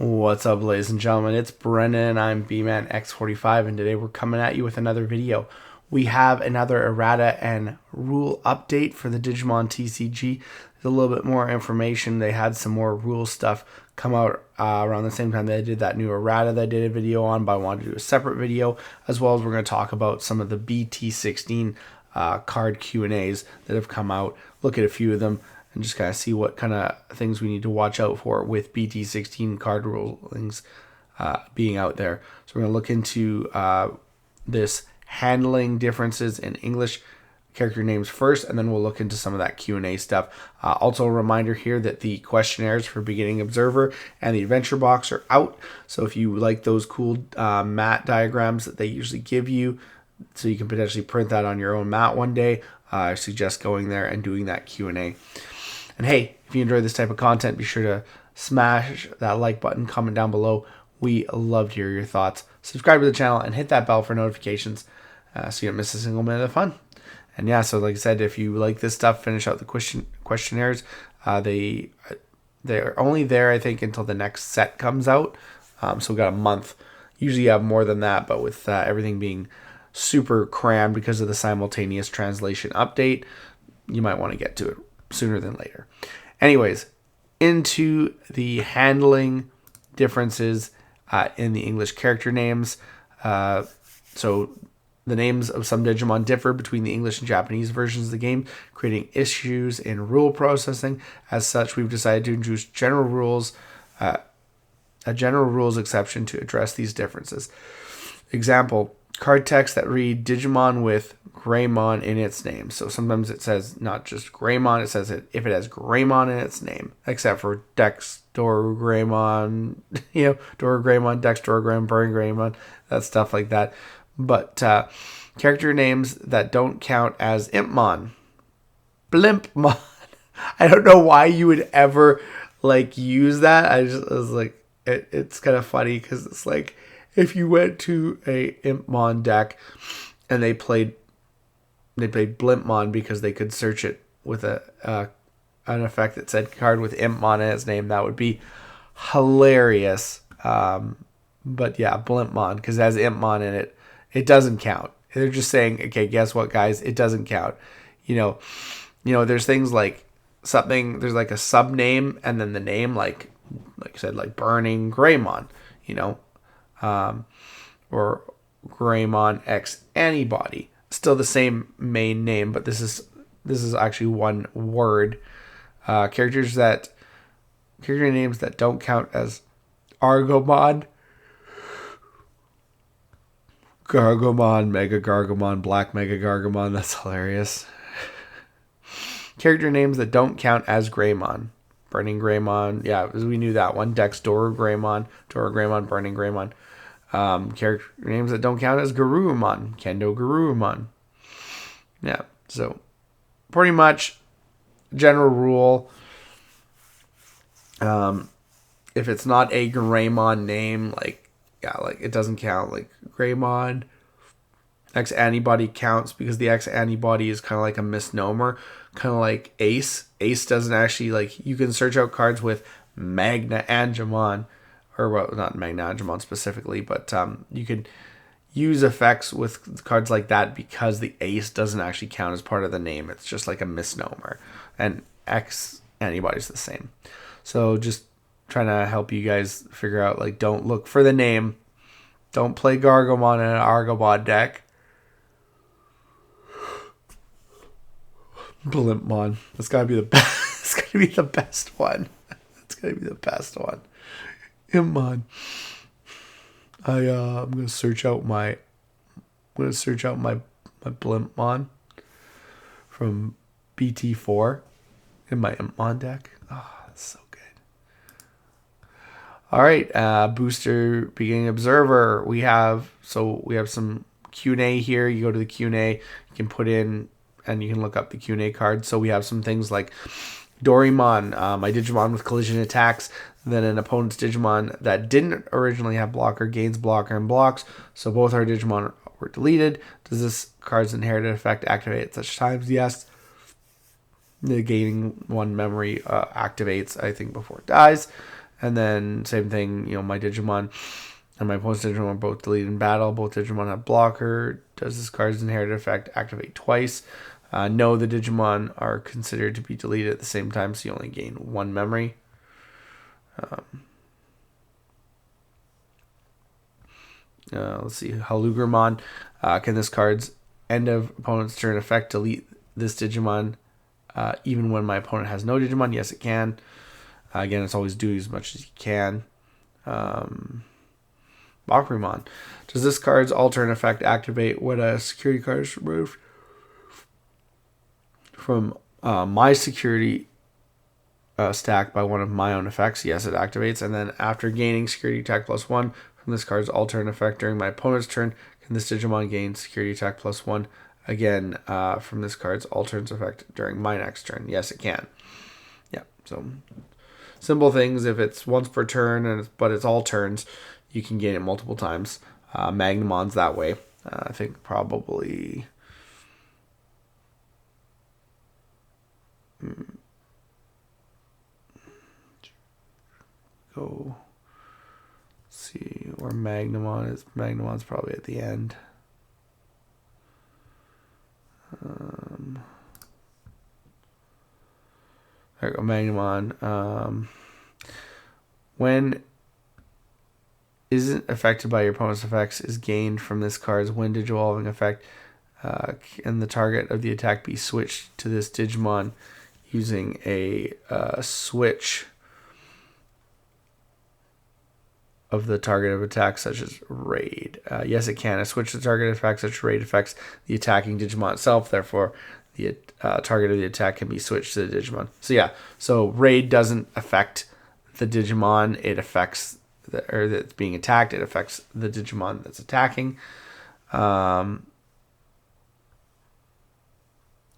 What's up, ladies and gentlemen? It's Brennan. I'm B-Man X45, and today we're coming at you with another video. We have another errata and rule update for the Digimon TCG. There's a little bit more information. They had some more rule stuff come out around the same time that I did that new errata that I did a video on, but I wanted to do a separate video, as well as we're going to talk about some of the BT16 card Q&As that have come out, look at a few of them, and just kind of see what kind of things we need to watch out for with BT16 card rulings being out there. So we're going to look into this handling differences in English character names first, and then we'll look into some of that Q&A stuff. Also a reminder here that the questionnaires for Beginning Observer and the Adventure Box are out. So if you like those cool mat diagrams that they usually give you, so you can potentially print that on your own mat one day, I suggest going there and doing that Q&A. And hey, if you enjoy this type of content, be sure to smash that like button, comment down below. We love to hear your thoughts. Subscribe to the channel and hit that bell for notifications so you don't miss a single minute of fun. And yeah, so like I said, if you like this stuff, finish out the questionnaires. They're only there, I think, until the next set comes out. So we got a month. Usually you have more than that, but with everything being super crammed because of the simultaneous translation update, you might want to get to it sooner than later. Anyways, into the handling differences in the English character names. So the names of some Digimon differ between the English and Japanese versions of the game, creating issues in rule processing. As such, we've decided to introduce general rules, a general rules exception to address these differences. Example, card text that read Digimon with Greymon in its name. So sometimes it says not just Greymon, it says it if it has Greymon in its name, except for Dex, Doru, Greymon, Doru, Greymon, Dex, Doru, Greymon, Burning Greymon, that stuff like that. But character names that don't count as Impmon, Blimpmon. I don't know why you would ever use that. I was like, it's kind of funny because it's like if you went to a Impmon deck and they played Blimpmon because they could search it with an effect that said card with Impmon in its name, that would be hilarious. But yeah, Blimpmon, because it has Impmon in it, it doesn't count. They're just saying, okay, guess what, guys? It doesn't count. There's things like something. There's like a sub name and then the name, like I said, like Burning Greymon. Or Greymon X-Antibody. Still the same main name, but this is actually one word. Character names that don't count as Argomon, Gargomon, Mega Gargomon, Black Mega Gargomon. That's hilarious. Character names that don't count as Greymon. Burning Greymon. Yeah, we knew that one. Dex, Doru, Greymon, Burning Greymon. Character names that don't count as Garurumon, Kendo Garurumon. Yeah, so pretty much general rule. If it's not a Greymon name, it doesn't count. Like Greymon X-Antibody counts because the X-Antibody is kind of like a misnomer, kind of like Ace. Ace doesn't actually, you can search out cards with Magna Angemon, or well, not Magna Angemon specifically, but you could use effects with cards like that because the ace doesn't actually count as part of the name. It's just like a misnomer. And X-Antibody's the same. So just trying to help you guys figure out, don't look for the name. Don't play Gargomon in an Argomon deck. Blimpmon. That's gotta be the best. It's gotta be the best one. That's gotta be the best one. Impmon. I'm gonna search out my Blimpmon from BT4 in my Impmon deck. Oh, that's so good. All right, booster Beginning Observer. We have some Q&A here. You go to the Q&A, you can put in and you can look up the Q&A card. So we have some things like Dorimon, my Digimon with collision attacks, then an opponent's Digimon that didn't originally have blocker gains blocker and blocks. So both our Digimon were deleted. Does this card's inherited effect activate at such times? Yes. The gaining one memory activates, I think, before it dies. And then same thing, my Digimon and my opponent's Digimon are both deleted in battle. Both Digimon have blocker. Does this card's inherited effect activate twice? No, the Digimon are considered to be deleted at the same time, so you only gain 1 memory. Let's see, Halugramon. Can this card's end of opponent's turn effect delete this Digimon even when my opponent has no Digimon? Yes, it can. Again, it's always do as much as you can. Bakurumon. Does this card's alternate effect activate when a security card is removed from my security stack by one of my own effects? Yes, it activates. And then after gaining security attack +1 from this card's alternate effect during my opponent's turn, can this Digimon gain security attack +1 again from this card's alternate effect during my next turn? Yes, it can. Yeah, so simple things. If it's once per turn, but it's all turns, you can gain it multiple times. Magnemon's that way. I think probably... Go see where Magnemon is. Magnemon's probably at the end. There we go, Magnemon. When isn't affected by your opponent's effects is gained from this card's when Digivolving effect, and the target of the attack be switched to this Digimon using a switch of the target of attack, such as raid. Yes, it can. A switch to the target effect, such as raid, affects the attacking Digimon itself. Therefore, the target of the attack can be switched to the Digimon. So yeah, so raid doesn't affect the Digimon. It affects that's being attacked. It affects the Digimon that's attacking. And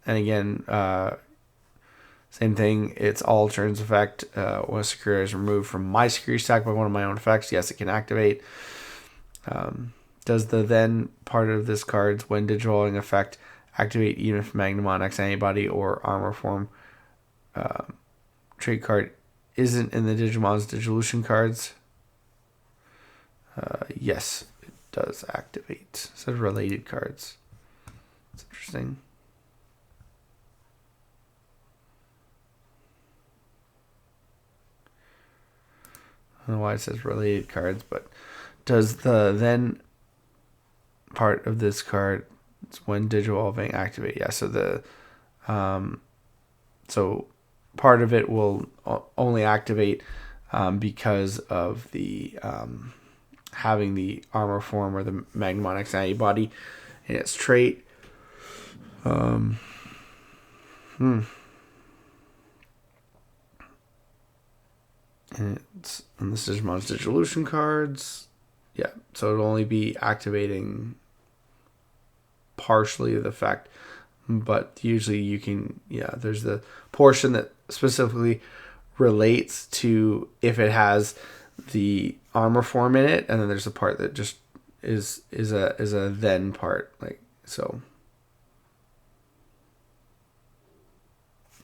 again, same thing. It's all turns effect. When a security is removed from my security stack by one of my own effects, yes, it can activate. Does the then part of this card's when Digivolving effect activate even if Magnemon, X-Antibody, or Armor Form trait card isn't in the Digimon's Digivolution cards? Yes, it does activate. It says related cards. It's interesting. I don't know why it says related cards, but does the then part of this card, it's when Digivolving activate? Yeah, so the so part of it will only activate because of the having the Armor Form or the Magnemon X-Antibody in its trait. And this is Digimon's Digivolution cards. Yeah, so it'll only be activating partially the effect, but usually you can, there's the portion that specifically relates to if it has the Armor Form in it, and then there's the part that just is a then part, like so.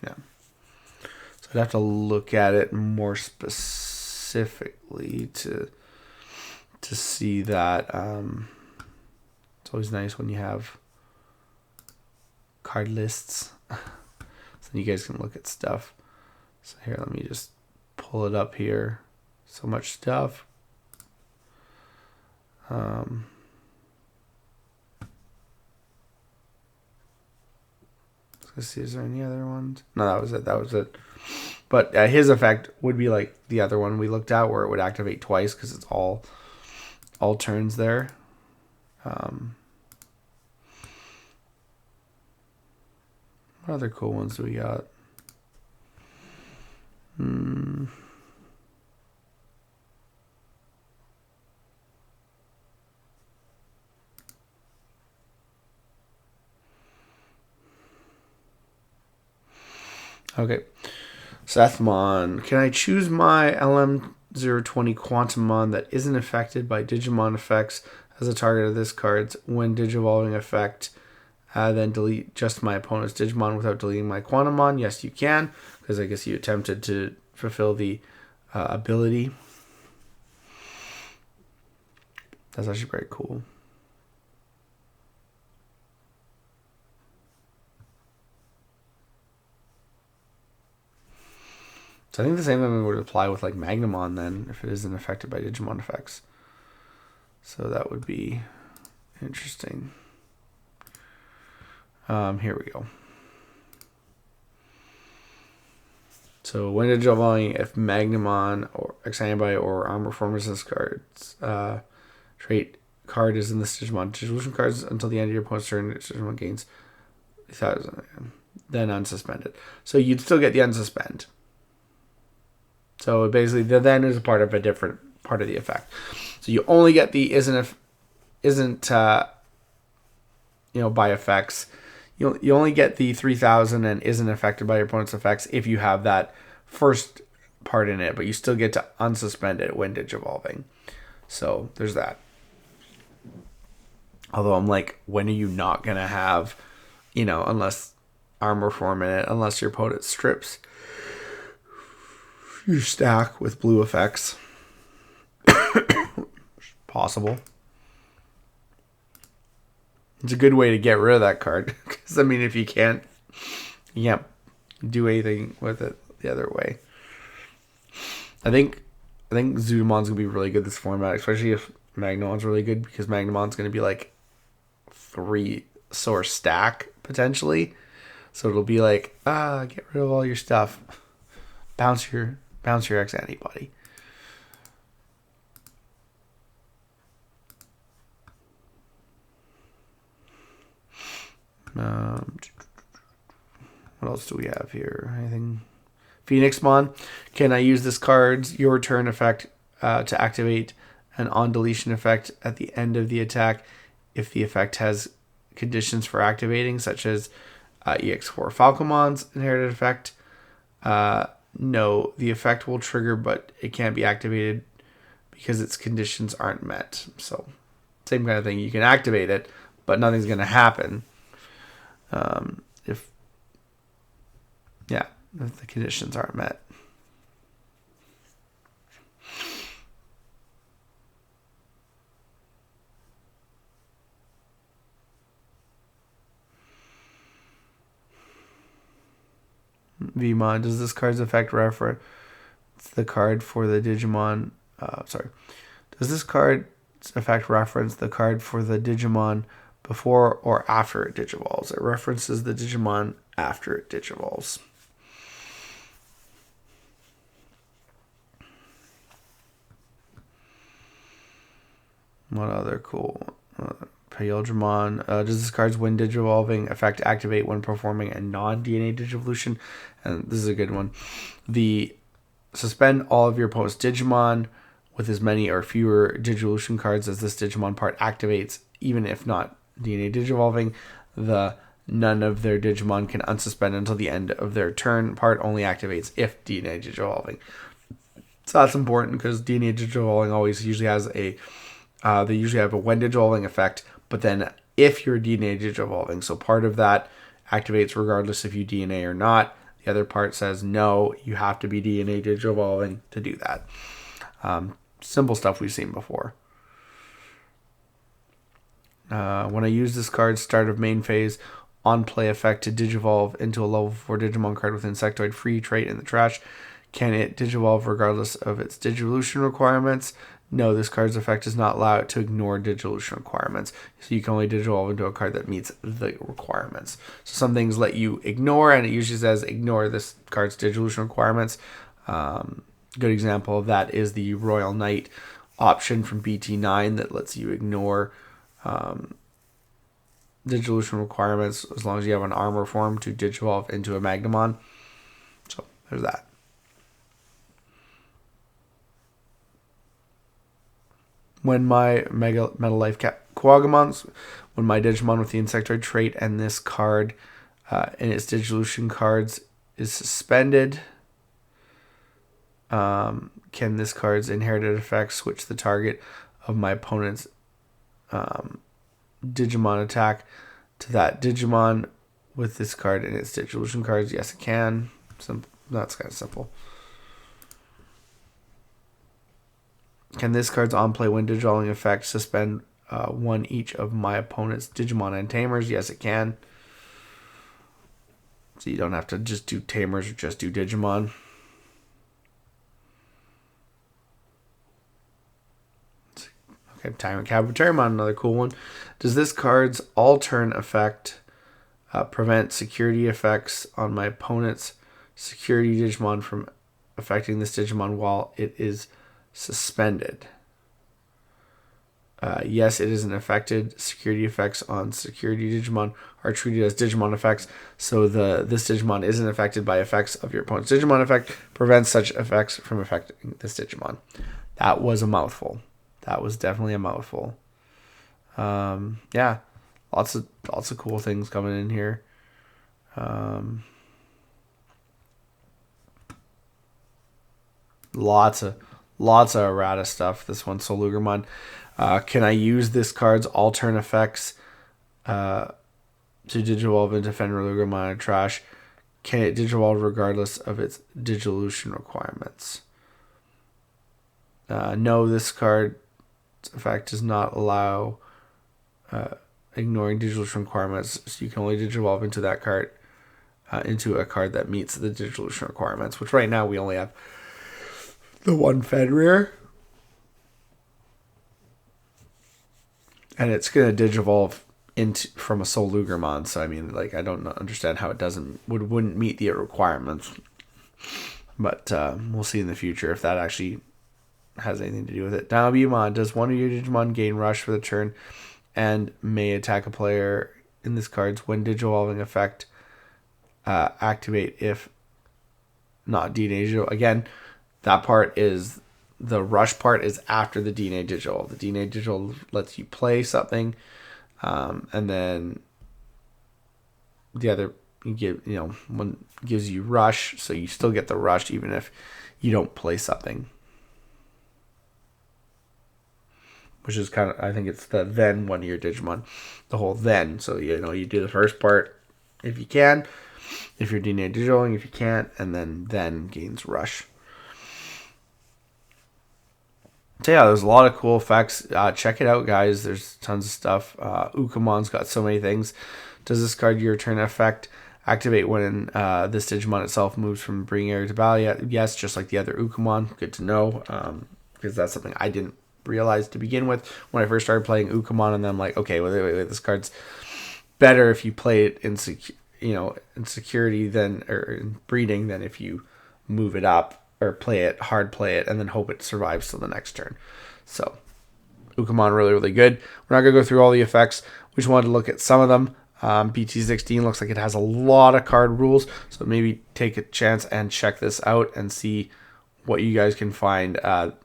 Yeah. So I'd have to look at it more specifically to see that. It's always nice when you have card lists, so you guys can look at stuff. So here, let me just pull it up here. So much stuff. Let's see, is there any other ones? No, that was it. That was it. But his effect would be like the other one we looked at, where it would activate twice because it's all turns there. What other cool ones do we got? Okay. Sethmon. Can I choose my LM020 Quantumon that isn't affected by Digimon effects as a target of this card's when Digivolving effect, then delete just my opponent's Digimon without deleting my Quantumon? Yes, you can, because I guess you attempted to fulfill the ability. That's actually very cool. So I think the same thing would apply with like Magnamon then, if it isn't affected by Digimon effects. So that would be interesting. Here we go. So when Digimon, if Magnamon or X-Antibody or Armor Form Resistance cards trait card is in this Digimon Digivolution cards until the end of your opponent's turn, Digimon gains 1,000, then unsuspended. So you'd still get the unsuspend. So basically, the then is a part of a different part of the effect. So you only get the isn't by effects. You only get the 3,000 and isn't affected by your opponent's effects if you have that first part in it, but you still get to unsuspend it when digivolving. So there's that. Although I'm like, when are you not gonna have, unless armor form in it, unless your opponent strips your stack with blue effects. Possible. It's a good way to get rid of that card. Because, if you can't do anything with it the other way. I think Zudamon's going to be really good this format, especially if Magnamon's really good, because Magnamon's going to be like 3 source stack, potentially. So it'll be like, get rid of all your stuff. Bounce your X-Antibody. What else do we have here? Anything? Phoenixmon. Can I use this card's your turn effect to activate an on deletion effect at the end of the attack if the effect has conditions for activating, such as EX4 Falcomon's inherited effect? No, the effect will trigger, but it can't be activated because its conditions aren't met. So, same kind of thing. You can activate it, but nothing's going to happen if the conditions aren't met. Vmon, does this card's effect reference the card for the Digimon? Does this card's effect reference the card for the Digimon before or after it digivolves? It references the Digimon after it digivolves. What other cool? Paildramon. Does this card's when digivolving effect activate when performing a non-DNA digivolution? And this is a good one. The suspend all of your opponent's Digimon with as many or fewer digivolution cards as this Digimon part activates, even if not DNA digivolving. The none of their Digimon can unsuspend until the end of their turn part only activates if DNA digivolving. So that's important because DNA digivolving always usually has they usually have a when digivolving effect, but then if you're DNA digivolving, so part of that activates regardless if you DNA or not. The other part says no, you have to be DNA digivolving to do that. Simple stuff we've seen before. When I use this card, start of main phase, on play effect to digivolve into a level 4 Digimon card with Insectoid free trait in the trash, can it digivolve regardless of its digivolution requirements? No, this card's effect does not allow it to ignore digivolution requirements. So you can only digivolve into a card that meets the requirements. So some things let you ignore, and it usually says ignore this card's digivolution requirements. Good example of that is the Royal Knight option from BT9 that lets you ignore digivolution requirements as long as you have an armor form to digivolve into a Magnamon. So there's that. When my Mega Metal Life Quagamons, when my Digimon with the Insectoid trait and this card in its Digivolution cards is suspended, can this card's inherited effect switch the target of my opponent's Digimon attack to that Digimon with this card in its Digivolution cards? Yes, it can. That's kind of simple. Can this card's on play when Digivolving effect suspend one each of my opponent's Digimon and Tamers? Yes, it can. So you don't have to just do Tamers or just do Digimon. Okay, Tyrant Caboterimon, another cool one. Does this card's all-turn effect prevent security effects on my opponent's security Digimon from affecting this Digimon while it is suspended? Yes, it isn't affected. Security effects on security Digimon are treated as Digimon effects, so this Digimon isn't affected by effects of your opponent's Digimon effect, prevents such effects from affecting this Digimon. That was a mouthful. That was definitely a mouthful. Yeah, lots of cool things coming in here. Lots of errata stuff. This one, Solugermon. Can I use this card's alternate effects to Digivolve into Fenrir Trash? Can it Digivolve regardless of its Digivolution requirements? No, this card's effect does not allow ignoring Digivolution requirements. So you can only Digivolve into that card, into a card that meets the Digivolution requirements, which right now we only have the one Fenrir. And it's going to Digivolve from a Solugermon. So, I mean, like, I don't understand how it wouldn't meet the requirements. But we'll see in the future if that actually has anything to do with it. Digimon, does one of your Digimon gain Rush for the turn and may attack a player in this card's when Digivolving effect activate if not DNA Digital? Again, that part is... The Rush part is after the DNA Digital. The DNA Digital lets you play something, and then the other one gives you Rush, so you still get the Rush even if you don't play something. Which is kind of, I think it's the then one of your Digimon, the whole then. So you do the first part if you can, if you're DNA Digitaling, if you can't, and then gains Rush. So yeah, there's a lot of cool effects. Check it out, guys. There's tons of stuff. Ukamon's got so many things. Does this card your turn effect activate when this Digimon itself moves from bringing area to battle? Yes, just like the other Ukamon. Good to know, because that's something I didn't realize to begin with when I first started playing Ukamon, and then I'm like, okay, wait, this card's better if you play it in security than or in breeding than if you move it up. Or hard play it, and then hope it survives till the next turn. So, Ukamon really, really good. We're not going to go through all the effects. We just wanted to look at some of them. BT16 looks like it has a lot of card rules, so maybe take a chance and check this out and see what you guys can find out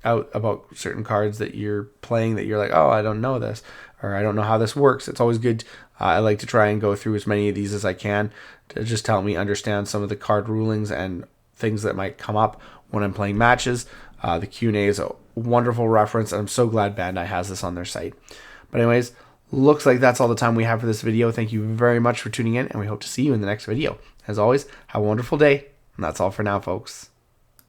about certain cards that you're playing that you're like, oh, I don't know this, or I don't know how this works. It's always good. I like to try and go through as many of these as I can to just help me understand some of the card rulings and things that might come up when I'm playing matches. The Q&A is a wonderful reference, and I'm so glad Bandai has this on their site. But anyways, looks like that's all the time we have for this video. Thank you very much for tuning in, and we hope to see you in the next video. As always, have a wonderful day, and that's all for now, folks.